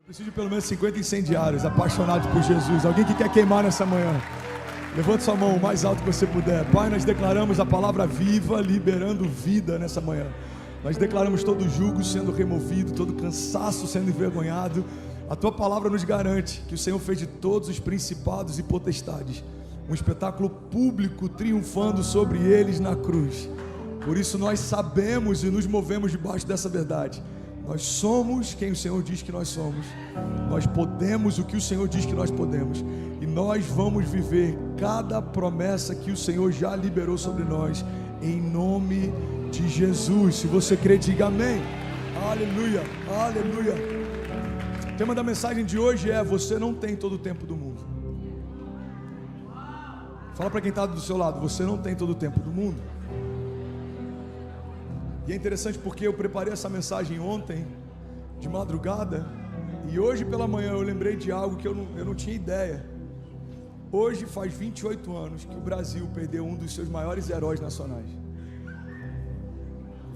Preciso de pelo menos 50 incendiários, apaixonados por Jesus. Alguém que quer queimar nessa manhã? Levante sua mão o mais alto que você puder. Pai, nós declaramos a palavra viva, liberando vida nessa manhã. Nós declaramos todo jugo sendo removido, todo cansaço sendo envergonhado. A tua palavra nos garante que o Senhor fez de todos os principados e potestades um espetáculo público triunfando sobre eles na cruz. Por isso nós sabemos e nos movemos debaixo dessa verdade. Nós somos quem o Senhor diz que nós somos. Nós podemos o que o Senhor diz que nós podemos. E nós vamos viver cada promessa que o Senhor já liberou sobre nós, em nome de Jesus. Se você crê, diga amém. Aleluia, aleluia. O tema da mensagem de hoje é: você não tem todo o tempo do mundo. Fala para quem está do seu lado: você não tem todo o tempo do mundo. E é interessante porque eu preparei essa mensagem ontem, de madrugada, e hoje pela manhã eu lembrei de algo que eu não tinha ideia. Hoje faz 28 anos que o Brasil perdeu um dos seus maiores heróis nacionais.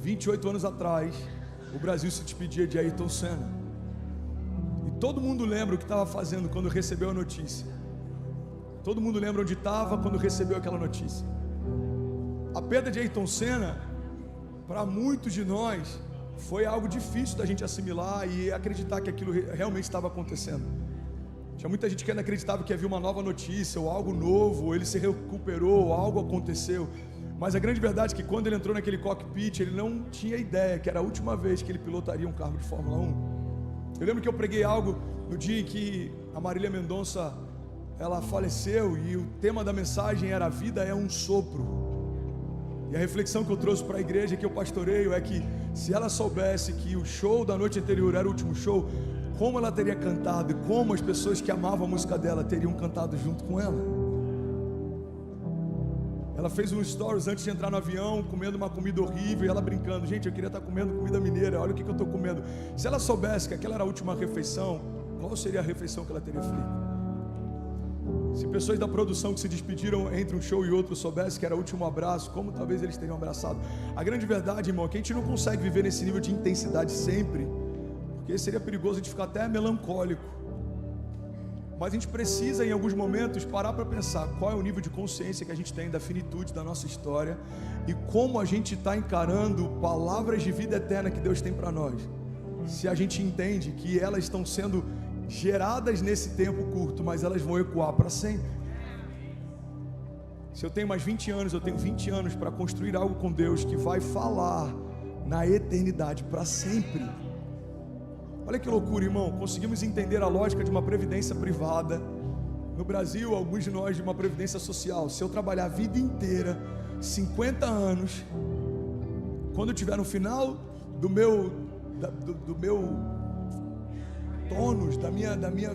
28 anos atrás, o Brasil se despedia de Ayrton Senna. E todo mundo lembra o que estava fazendo quando recebeu a notícia. Todo mundo lembra onde estava quando recebeu aquela notícia. A perda de Ayrton Senna, para muitos de nós, foi algo difícil da gente assimilar e acreditar que aquilo realmente estava acontecendo. Tinha muita gente que ainda acreditava que havia uma nova notícia, ou algo novo, ou ele se recuperou, ou algo aconteceu. Mas a grande verdade é que quando ele entrou naquele cockpit, ele não tinha ideia que era a última vez que ele pilotaria um carro de Fórmula 1. Eu lembro que eu preguei algo no dia em que a Marília Mendonça, ela faleceu, e o tema da mensagem era: a vida é um sopro. E a reflexão que eu trouxe para a igreja que eu pastoreio é que, se ela soubesse que o show da noite anterior era o último show, como ela teria cantado, e como as pessoas que amavam a música dela teriam cantado junto com ela. Ela fez um stories antes de entrar no avião, comendo uma comida horrível, e ela brincando: gente, eu queria estar comendo comida mineira, olha o que eu estou comendo. Se ela soubesse que aquela era a última refeição, qual seria a refeição que ela teria feito? Se pessoas da produção que se despediram entre um show e outro soubessem que era o último abraço, como talvez eles teriam abraçado. A grande verdade, irmão, é que a gente não consegue viver nesse nível de intensidade sempre, porque seria perigoso a gente ficar até melancólico. Mas a gente precisa, em alguns momentos, parar para pensar qual é o nível de consciência que a gente tem da finitude da nossa história e como a gente está encarando palavras de vida eterna que Deus tem para nós. Se a gente entende que elas estão sendo geradas nesse tempo curto, mas elas vão ecoar para sempre. Se eu tenho mais 20 anos, eu tenho 20 anos para construir algo com Deus que vai falar na eternidade para sempre. Olha que loucura, irmão. Conseguimos entender a lógica de uma previdência privada no Brasil, alguns de nós de uma previdência social. Se eu trabalhar a vida inteira, 50 anos, quando eu estiver no final do meu tônus, da minha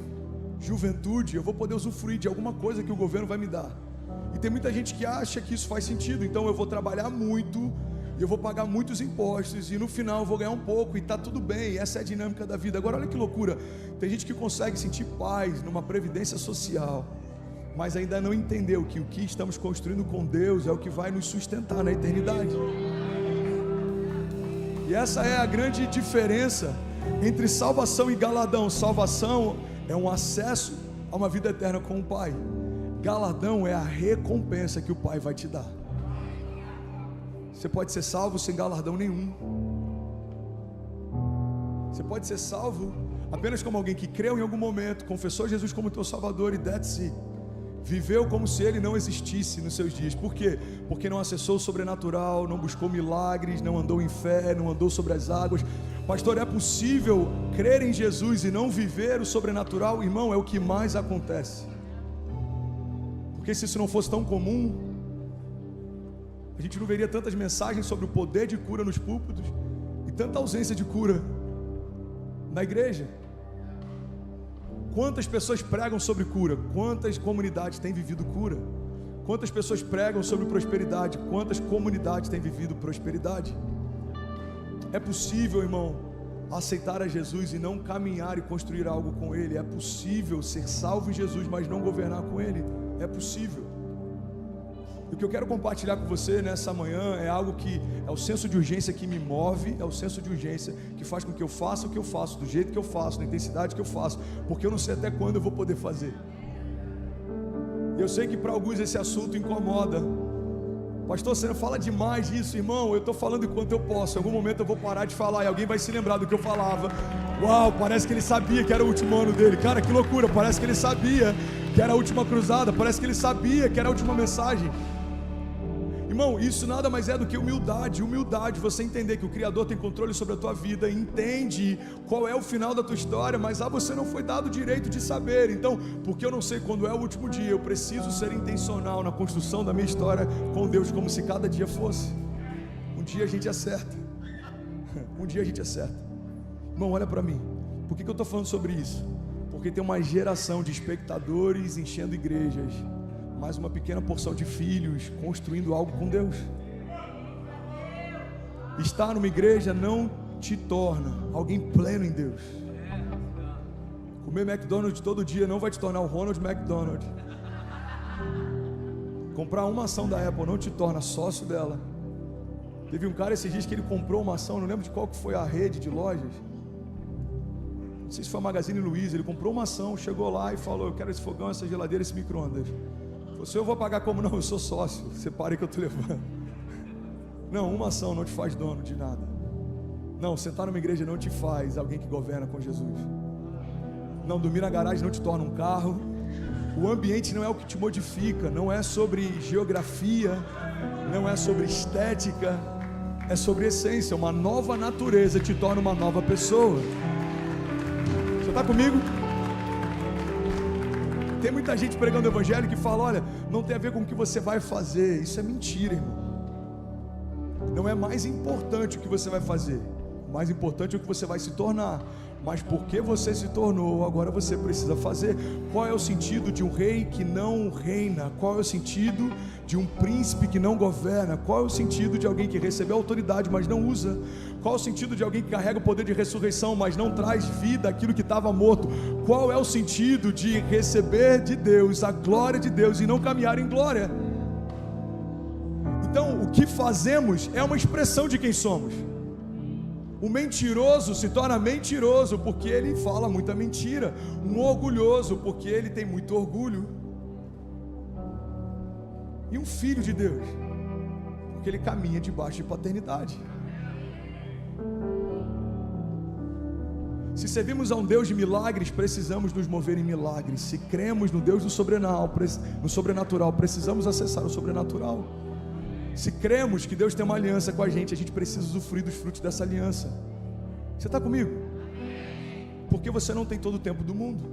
juventude, eu vou poder usufruir de alguma coisa que o governo vai me dar. E tem muita gente que acha que isso faz sentido. Então eu vou trabalhar muito, eu vou pagar muitos impostos, e no final eu vou ganhar um pouco, e está tudo bem. Essa é a dinâmica da vida. Agora olha que loucura, tem gente que consegue sentir paz numa previdência social, mas ainda não entendeu que o que estamos construindo com Deus é o que vai nos sustentar na eternidade. E essa é a grande diferença entre salvação e galardão. Salvação é um acesso a uma vida eterna com o Pai. Galardão é a recompensa que o Pai vai te dar. Você pode ser salvo sem galardão nenhum. Você pode ser salvo apenas como alguém que creu em algum momento, confessou Jesus como teu Salvador e that's it. Viveu como se Ele não existisse nos seus dias. Por quê? Porque não acessou o sobrenatural, não buscou milagres, não andou em fé, não andou sobre as águas. Pastor, é possível crer em Jesus e não viver o sobrenatural? Irmão, é o que mais acontece. Porque se isso não fosse tão comum, a gente não veria tantas mensagens sobre o poder de cura nos púlpitos e tanta ausência de cura na igreja. Quantas pessoas pregam sobre cura? Quantas comunidades têm vivido cura? Quantas pessoas pregam sobre prosperidade? Quantas comunidades têm vivido prosperidade? É possível, irmão, aceitar a Jesus e não caminhar e construir algo com Ele. É possível ser salvo em Jesus, mas não governar com Ele. É possível. E o que eu quero compartilhar com você nessa manhã é algo que é o senso de urgência que me move, é o senso de urgência que faz com que eu faça o que eu faço, do jeito que eu faço, na intensidade que eu faço, porque eu não sei até quando eu vou poder fazer. Eu sei que para alguns esse assunto incomoda. Pastor, você fala demais disso, irmão. Eu estou falando enquanto eu posso. Em algum momento eu vou parar de falar e alguém vai se lembrar do que eu falava. Uau, parece que ele sabia que era o último ano dele. Cara, que loucura, parece que ele sabia que era a última cruzada. Parece que ele sabia que era a última mensagem. Irmão, isso nada mais é do que humildade. Humildade, você entender que o Criador tem controle sobre a tua vida, entende qual é o final da tua história, mas você não foi dado o direito de saber. Então, porque eu não sei quando é o último dia, eu preciso ser intencional na construção da minha história com Deus, como se cada dia fosse. Um dia a gente acerta. Um dia a gente acerta. Irmão, olha para mim. Por que eu estou falando sobre isso? Porque tem uma geração de espectadores enchendo igrejas, mais uma pequena porção de filhos construindo algo com Deus. Estar numa igreja não te torna alguém pleno em Deus. Comer McDonald's todo dia não vai te tornar o Ronald McDonald. Comprar uma ação da Apple não te torna sócio dela. Teve um cara esses dias que ele comprou uma ação, não lembro de qual que foi a rede de lojas, não sei se foi a Magazine Luiza. Ele comprou uma ação, chegou lá e falou: eu quero esse fogão, essa geladeira, esse micro-ondas. Se eu vou pagar como? Não, eu sou sócio, separe que eu estou levando. Não, uma ação não te faz dono de nada. Não, sentar numa igreja não te faz alguém que governa com Jesus. Não, dormir na garagem não te torna um carro. O ambiente não é o que te modifica, não é sobre geografia, não é sobre estética, é sobre essência. Uma nova natureza te torna uma nova pessoa. Você está comigo? Tem muita gente pregando o evangelho que fala: olha, não tem a ver com o que você vai fazer. Isso é mentira, irmão. Não é mais importante o que você vai fazer, o mais importante é o que você vai se tornar. Mas porque você se tornou, agora você precisa fazer. Qual é o sentido de um rei que não reina? Qual é o sentido de um príncipe que não governa? Qual é o sentido de alguém que recebeu autoridade, mas não usa? Qual é o sentido de alguém que carrega o poder de ressurreição, mas não traz vida àquilo que estava morto? Qual é o sentido de receber de Deus a glória de Deus e não caminhar em glória? Então, o que fazemos é uma expressão de quem somos. O mentiroso se torna mentiroso porque ele fala muita mentira. Um orgulhoso porque ele tem muito orgulho. E um filho de Deus porque ele caminha debaixo de paternidade. Se servimos a um Deus de milagres, precisamos nos mover em milagres. Se cremos no Deus do sobrenatural, precisamos acessar o sobrenatural. Se cremos que Deus tem uma aliança com a gente precisa usufruir dos frutos dessa aliança. Você está comigo? Porque você não tem todo o tempo do mundo.